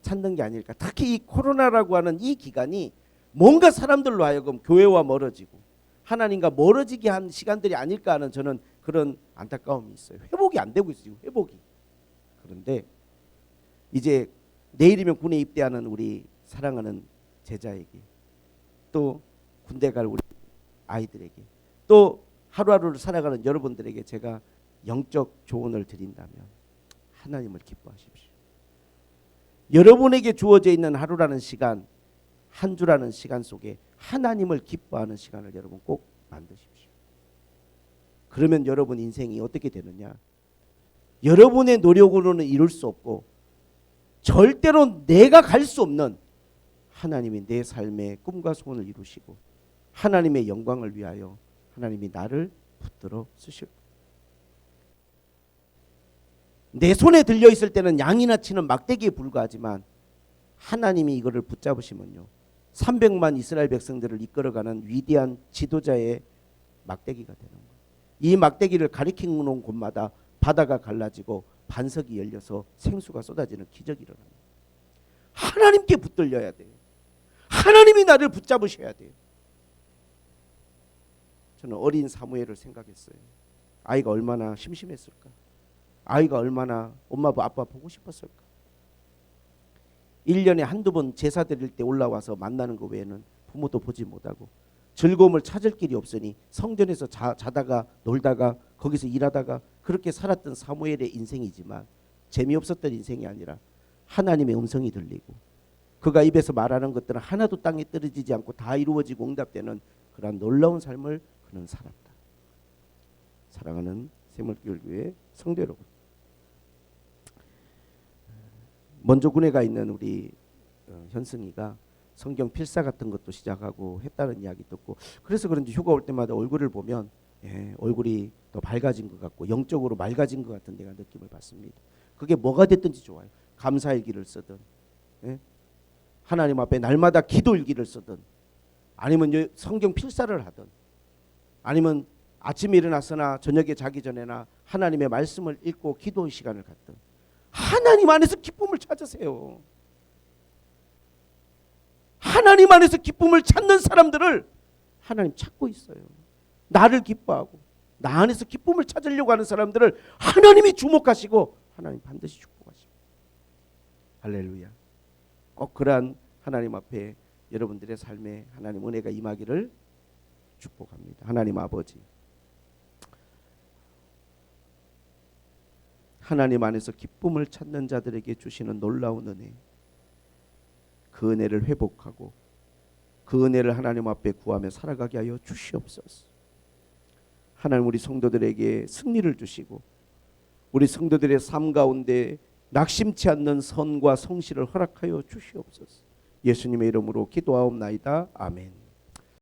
찾는 게 아닐까. 특히 이 코로나라고 하는 이 기간이 뭔가 사람들로 하여금 교회와 멀어지고 하나님과 멀어지게 한 시간들이 아닐까 하는 저는 그런 안타까움이 있어요. 회복이 안 되고 있어요. 회복이. 그런데 이제 내일이면 군에 입대하는 우리 사랑하는 제자에게 또 군대 갈 우리 아이들에게 또 하루하루를 살아가는 여러분들에게 제가 영적 조언을 드린다면 하나님을 기뻐하십시오. 여러분에게 주어져 있는 하루라는 시간, 한 주라는 시간 속에 하나님을 기뻐하는 시간을 여러분 꼭 만드십시오. 그러면 여러분 인생이 어떻게 되느냐? 여러분의 노력으로는 이룰 수 없고 절대로 내가 갈 수 없는 하나님이 내 삶의 꿈과 소원을 이루시고 하나님의 영광을 위하여 하나님이 나를 붙들어 쓰실 거예요. 내 손에 들려 있을 때는 양이나 치는 막대기에 불과하지만 하나님이 이거를 붙잡으시면요 300만 이스라엘 백성들을 이끌어가는 위대한 지도자의 막대기가 되는 거예요. 이 막대기를 가리키는 곳마다 바다가 갈라지고 반석이 열려서 생수가 쏟아지는 기적이 일어납니다. 하나님께 붙들려야 돼요. 하나님이 나를 붙잡으셔야 돼요. 저는 어린 사무엘을 생각했어요. 아이가 얼마나 심심했을까. 아이가 얼마나 엄마 아빠 보고 싶었을까. 1년에 한두 번 제사 드릴 때 올라와서 만나는 것 외에는 부모도 보지 못하고 즐거움을 찾을 길이 없으니 성전에서 자다가 놀다가 거기서 일하다가 그렇게 살았던 사무엘의 인생이지만 재미없었던 인생이 아니라 하나님의 음성이 들리고 그가 입에서 말하는 것들은 하나도 땅에 떨어지지 않고 다 이루어지고 응답되는 그런 놀라운 삶을 그는 살았다. 사랑하는 샘물교회 성도 여러분, 먼저 군에 가 있는 우리 현승이가 성경 필사 같은 것도 시작하고 했다는 이야기 듣고 그래서 그런지 휴가 올 때마다 얼굴을 보면 얼굴이 더 밝아진 것 같고 영적으로 맑아진 것 같은 내가 느낌을 받습니다. 그게 뭐가 됐든지 좋아요. 감사일기를 쓰든 하나님 앞에 날마다 기도일기를 쓰든 아니면 성경 필사를 하든 아니면 아침에 일어나서나 저녁에 자기 전에나 하나님의 말씀을 읽고 기도 시간을 갖든 하나님 안에서 기쁨을 찾으세요. 하나님 안에서 기쁨을 찾는 사람들을 하나님 찾고 있어요. 나를 기뻐하고 나 안에서 기쁨을 찾으려고 하는 사람들을 하나님이 주목하시고 하나님 반드시 축복하십니다. 할렐루야. 꼭 그러한 하나님 앞에 여러분들의 삶에 하나님 은혜가 임하기를 축복합니다. 하나님 아버지, 하나님 안에서 기쁨을 찾는 자들에게 주시는 놀라운 은혜, 그 은혜를 회복하고 그 은혜를 하나님 앞에 구하며 살아가게 하여 주시옵소서. 하나님, 우리 성도들에게 승리를 주시고 우리 성도들의 삶 가운데 낙심치 않는 선과 성실을 허락하여 주시옵소서. 예수님의 이름으로 기도하옵나이다. 아멘.